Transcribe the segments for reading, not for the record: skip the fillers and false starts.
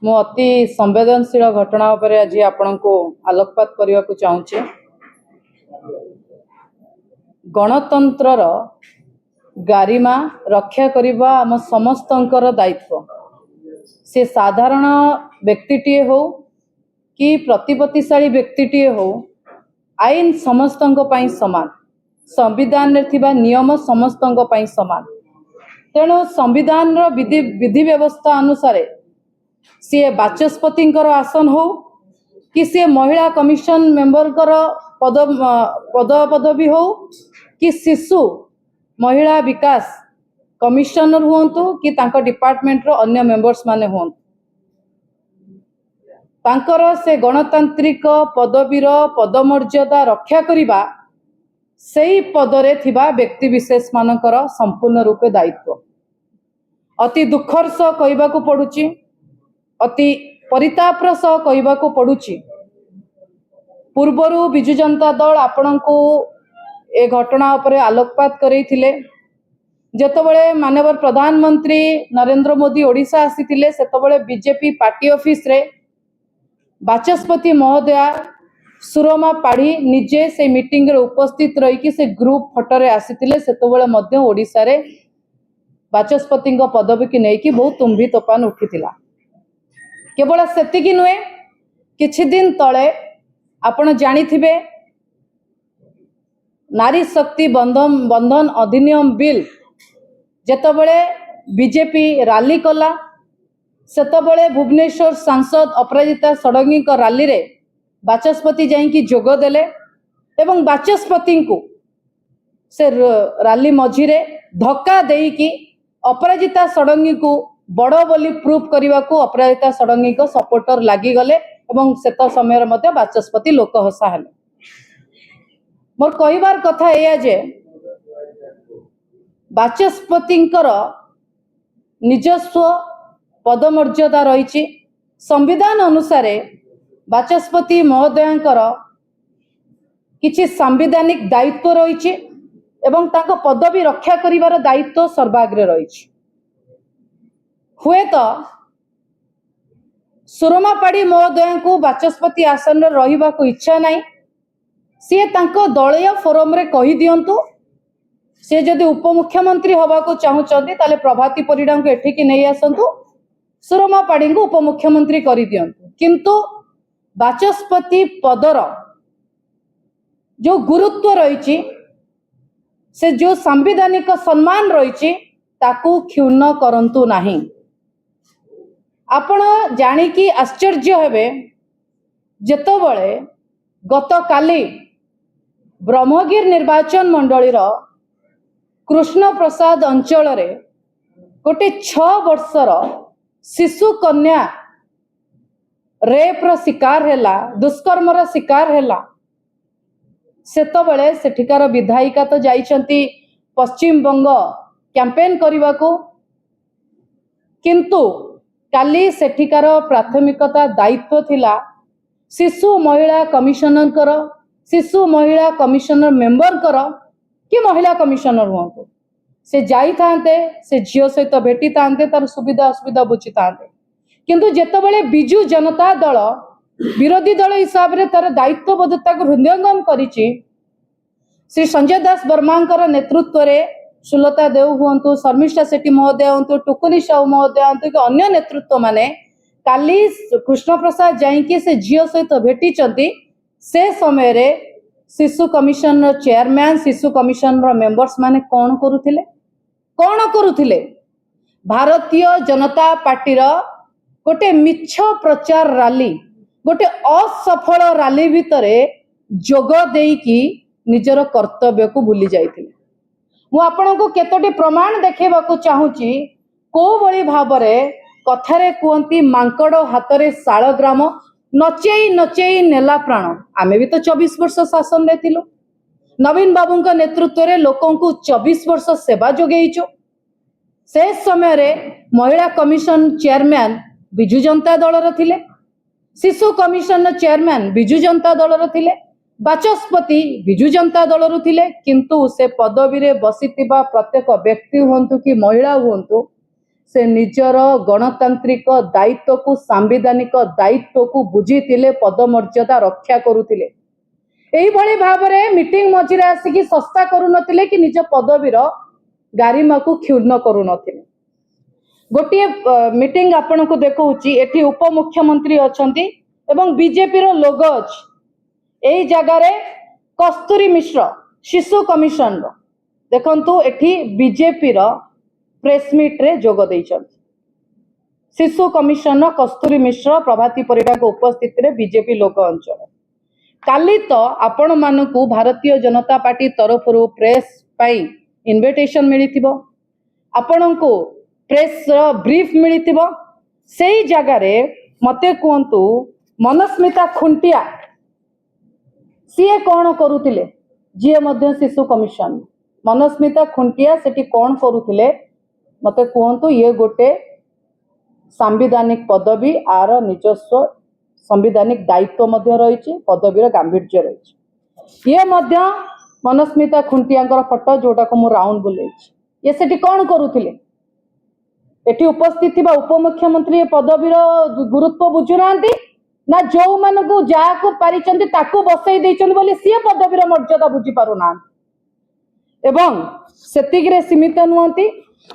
मु अति संवेदनशील घटना उपर आज आपण को आलोकपात करने को चाहूँचे। गणतंत्र गारिमा रक्षा करने आम समस्तंकर दायित्व। से साधारण व्यक्तिटीए हो कि प्रतिपत्तिशाली व्यक्तिटीए हो, आईन समस्तंक पई समान, संविधान रे थिबा नियम समस्तंक पई समान। तेणु संविधान विधि व्यवस्था अनुसार सी बाचस्पति आसन हो कि सी महिला कमिशन मेंबर पदवी हो कि शिशु महिला विकास कमिशनर हुंतु कि तांको डिपार्टमेंट रो अन्य मेंबर्स माने हुंतु, तांकर से गणतांत्रिक पदवीर पदमर्यादा रक्षा करिबा सेही पदरे थिबा व्यक्ति विशेष मानकर संपूर्ण रूपे दायित्व। अति दुखर सह कहबाकू पड़ुची, अति परितापर सह कहबाकू पड़ुची। पूर्वरु बिजु जनता दल आपणको ए घटना उपरे आलोकपात करैथिले। जेतबळे माननीय प्रधानमंत्री नरेंद्र मोदी ओडिशा आसीथिले सेतबळे बीजेपी पार्टी ऑफिस रे बाचस्पति महोदया सुरमा पाढ़ी निजे से मीटिंग रे उपस्थित रही कि से ग्रुप फोटो रे आसीथिले। सेतबळे मध्य ओडिशा रे बाचस्पति पदवी की नहीं कि बहुत तुम्भी तोफान उठीथिला। केवल सेतिकी नुहे, किछि दिन तले आपण जानिथिबे नारी शक्ति बंधन अधिनियम बिल जेतबळे बीजेपी रैली कला सेतबळे भुवनेश्वर सांसद अपराजिता षडंगी को रैली रे बाचस्पति जाइकी जोग देले एवं बाचस्पति को से रैली मझिरे धक्का देकी अपराजिता षडंगी को बड़ बोली प्रूफ करने को अपराजिता षडंगी को सपोर्टर लगी गले एवं सेत समय मध्य बाचस्पति लोक हसा हेले। मोर कहबार कथा एया जे बाचस्पतिंकर निजस्व पदमर्यादा रही। संविधान अनुसार बाचस्पति महोदयांकर किछि संवैधानिक दायित्व रही एवं ताको पदवी रक्षा करिवार दायित्व सर्वाग्रे रही। हुए तो सुरमापाड़ी महोदय को बाचस्पति आसन रे रहिबा को इच्छा नहीं, सी तांको दलीय फोरम रे कहि दियंतु। से जदि उपमुख्यमंत्री हवा को चाहूचंती ताले प्रभाती परिडा को एठिकी नहीं आसंतु, सुरमापाड़ी को उपमुख्यमंत्री करि दियंतु। किंतु बाचस्पति पदर जो गुरुत्व रही, से जो संवैधानिक सम्मान रही ताकू क्षुण्ण करंतु नहीं। आपण जानिकी आश्चर्य हेबे जेतबळे गत काली ब्रह्मगिर निर्वाचन मंडलीर कृष्ण प्रसाद अंचल रे गोटे 6 वर्षर शिशु कन्या रेप्र शिकार हैला, दुष्कर्मर शिकार हैला। सेतबळे सेठिकार विधायिका तो जाइछंती पश्चिम बंग कैंपेन करने को, किंतु काली सेठिकार प्राथमिकता दायित्व थिला शिशु महिला कमिशनर कर, शिशु महिला कमिशनर मेंबर कर कि महिला कमिशनर हुआ से जाई थांते, से झियो सहित भेटी थांते, तार सुविधा असुविधा बुझी थांते। किंतु जेतबळे बिजु जनता दल विरोधी दल हिसाब रे तार दायित्वबद्धता को हृदयंगम करिछि। श्री संजय दास वर्मा नेतृत्व रे सुलता देव हुंतु, शर्मिष्ठा शेट्टी महोदय हुंतु, टुकुनी साहू महोदय हुंतु कि अन्य नेतृत्व माने काली कृष्ण प्रसाद जाइकी से झियो सहित भेटी चंती। से समय रे शिशु कमिशन चेयरमैन, शिशु कमिशन मेंबर्स माने कौन करुथिले? भारतीय जनता पार्टी गोटे मिछ प्रचार रैली, गोटे असफल रैली भितरे जोग देकी निजर कर्तव्य को भूली जाइथिले। मु आपनको केतोटी प्रमाण देखेबा को चाहूची। को बळी भाबरे कथारे कुहंती मांकड़ हातरे शालग्राम नचेई नचेई नेला प्राण। आमे भी तो 24 वर्ष शासन रे थिलु। नवीन बाबू का नेतृत्व रे लोकों को 24 वर्ष सेवा जोगेइचो। से समय रे महिला कमिशन चेयरमैन बिजु जनता दल रे थिले, शिशु कमिशन चेयरमैन बिजु जनता दल रे थिले, बाचस्पति बिजु जनता दल रे थिले। किंतु से पदवी रे बसितिबा प्रत्येक व्यक्ति हुंतु कि महिला हुंतु से निजर गणतांत्रिक दायित्व को सांविधानिक दायित्व को बुझीतिले पदमर्यादा रक्षा करुथिले एही भली भाबरे मीटिंग मझिरे आसिकी सस्ता करुनथिले कि निज पदवीर गारिमा को क्षुण्ण करुनथिले। गोटे मीटिंग आपण को देखौची एठी उपमुख्यमंत्री अछंती एवं बीजेपी रो लोगो अछि एही जगारे कस्तूरी मिश्र शिशु कमिशन रो देखंतु एठी बीजेपी रो प्रेस मीट रे जोग दैछंती शिशु कमिशन कस्तूरी मिश्र प्रभाती परिडा को उपस्थिति रे बीजेपी लोक अंचल काली तो आपण मानकु भारतीय जनता पार्टी तरफ प्रेस पाई इनविटेशन मिलिथिबो आपणको प्रेस ब्रीफ मिलिथिबो सेही जगह रे मते कहंतु मनस्मिता खुंटिया सीए कोन करूथिले जीए मध्य शिशु कमिशन मनस्मिता खुंटिया सेठी कोन करूथिले मते कहंतु ये गोटे सांविधानिक पदवी आर निजस्व संविधानिक दायित्व मध्य रही पदवीर गांभीर्य रही ये मध्य मनस्मिता खुंटिया फोटो जोटा को मु राउंड बुले ये सेठी कौन करुथिले एठी उपस्थित थिबा उपमुख्यमंत्री पदवीर गुरुत्व बुझुना ना जो मानकु जाको पारिचंती ताको बसई दैचंती बोली सी पदवीर मर्यादा बुझी पारुना एवं सेतिगिरे सीमित नुहंती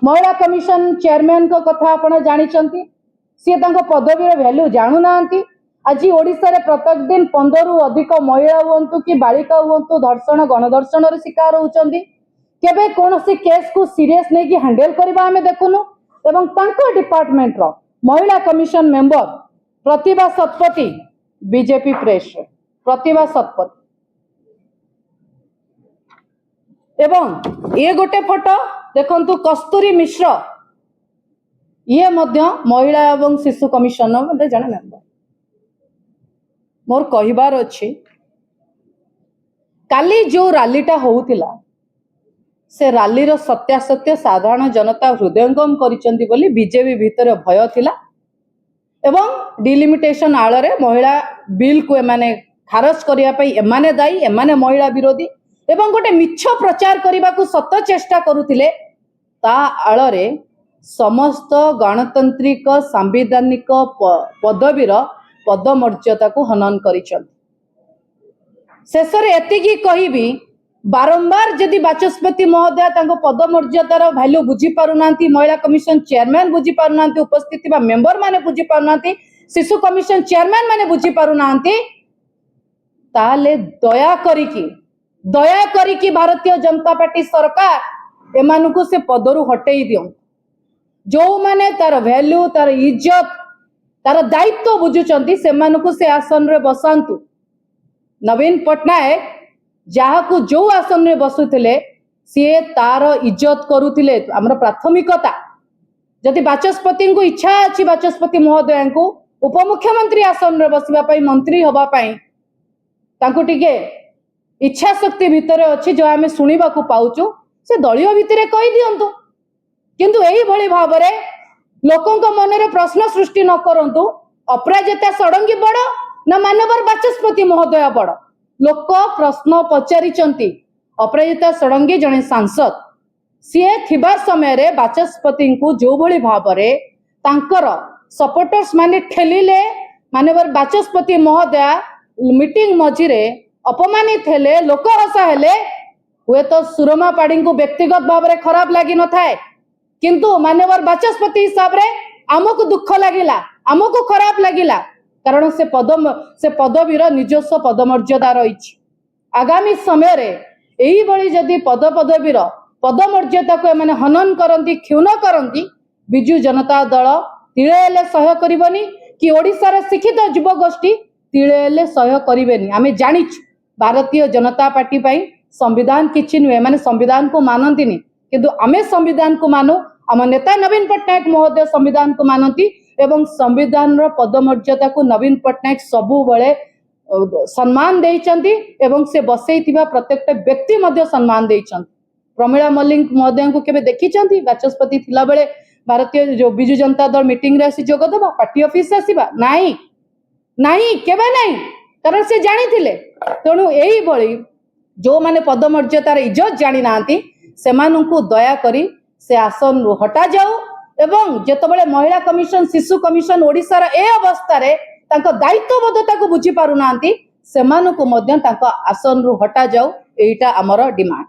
महिला कमिशन चेयरमैन को कथा आपण जानिचंती सी तांको पदवीर वैल्यू जानु नांती आज ओडिशा रे प्रत्येक दिन 15 रु अधिक महिला हुंतु कि बालिका हुंतु धर्षण गणधर्षण रे शिकार होउचंदी केबे कोनोसी केस को सीरियस नै कि हैंडल करबा हमें देखुनु एवं तांको डिपार्टमेंट रो महिला कमिशन मेंबर प्रतिभा सतपथी बीजेपी प्रेस प्रतिभा सतपथी एवं ये गोटे फोटो देखंतु कस्तूरी मिश्र ये मध्य महिला एवं शिशु कमिशन मध्य जने मेंबर मोर कहिबार अछि काली जो रैलीटा होउतिला से रैली सत्यासत्य साधारण जनता हृदयंगम करिसंती बोली बीजेपी भीतर भय थिला एवं डिलिमिटेशन आଳରେ महिला बिल को एमाने खारज करिया पई एमाने दाई एमाने महिला विरोधी एवं गोटे मिछ प्रचार करने को सत चेष्टा करुथिले ता आଳରେ समस्त गणतांत्रिक सांविधानिक पदवीर पदमर्यादा को हनन करिसंती शेष रे एतिकी कहिबी बारंबार जदि बाचस्पति महोदय तांको पदमर्यादार वैल्यू बुझी पारुनांती महिला कमिशन चेयरमैन बुझी पारुनांती उपस्थित थिबा मेंबर माने बुझी पारुनांती शिशु कमिशन चेयरमैन माने बुझी पारुनांती ताले दया करिकी भारतीय जनता पार्टी सरकार एमानकु से पदरु हटेई दियो जो माने तार वैल्यू तार इज्जत तार दायित्व बुझुचंती सेमानकु से आसन रे बसांतु नवीन पटनायक जहाकू जो आसन रे बसुथिले सीए तार इज्जत करुथिले हमर प्राथमिकता जदि बाचस्पति को इच्छा अछि बाचस्पति महोदय को उपमुख्यमंत्री आसन रे बसिबा पई मंत्री होबा पई तांको टिके इच्छा शक्ति भितर अछि जो आमे सुनिबा को पाउचु से दलियो भितरे कहि दियंतु किंतु एही भली भाबरे लोकंक मनरे प्रश्न सृष्टि न करंतु अपराजिता षडंगी बड़ ना मानवर बाचस्पति महोदय बड़ लोक प्रश्न पचारिचंती अपराजिता षडंगी जने सांसद सीए थिबा समय रे बाचस्पति को जो भली भाबरे तांकर सपोर्टर्स माने ठेलिले मानवर बाचस्पति महोदय मीटिंग मझिरे अपमानित हेले लोक हसा हेले हुए तो सुरमा पाड़ी को व्यक्तिगत भाव में खराब लगी न थाए किंतु मानवर बाचस्पति हिसाब रे आमको दुख लगिला आमको खराब लगिला कारण से पदवीर निजस्व पदमर्यादा रही आगामी समय रे एही भली जदि पदवीर पदमर्यादा को एमाने हनन करंती क्षुण करंती बिजु जनता दल तिळेले सह्य करिवनी कि ओडिशार शिक्षित युव गोष्ठी तिळेले सह्य करिवेनी आमे जानिछु भारतीय जनता पार्टी पई संविधान किछि नुहे माने संविधान को मानंतीनी किंतु आमे संविधान को मानु आम नेता नवीन पट्टनायक महोदय संविधान को मानती एवं संविधान रो पदमर्यादा को नवीन पट्टनायक सबु बळे सम्मान देइचंती एवं से बसैथिबा प्रत्येक व्यक्ति मध्य सम्मान देइचंती प्रमिला मल्लिक महोदय को केबे देखिचंती बाचस्पति थिला बेले भारतीय जो बिजु जनता दल मीटिंग रे आसी जोग देबा पार्टी ऑफिस आसीबा नाही केबे नाही कारण से जानी थिले तेणु एही भली जो माने पदमर्यादार इज्जत जानी नांती सेमानंकु दया करी से आसन हटा जाऊ एवं जेतबेले महिला कमिशन शिशु कमिशन ओडिसा रे ए अवस्था रे तांको दायित्वबद्धता को बुझी पारु नांती सेमानकु मध्य तांको आसन रु हटा जाऊ एटा हमर डिमांड।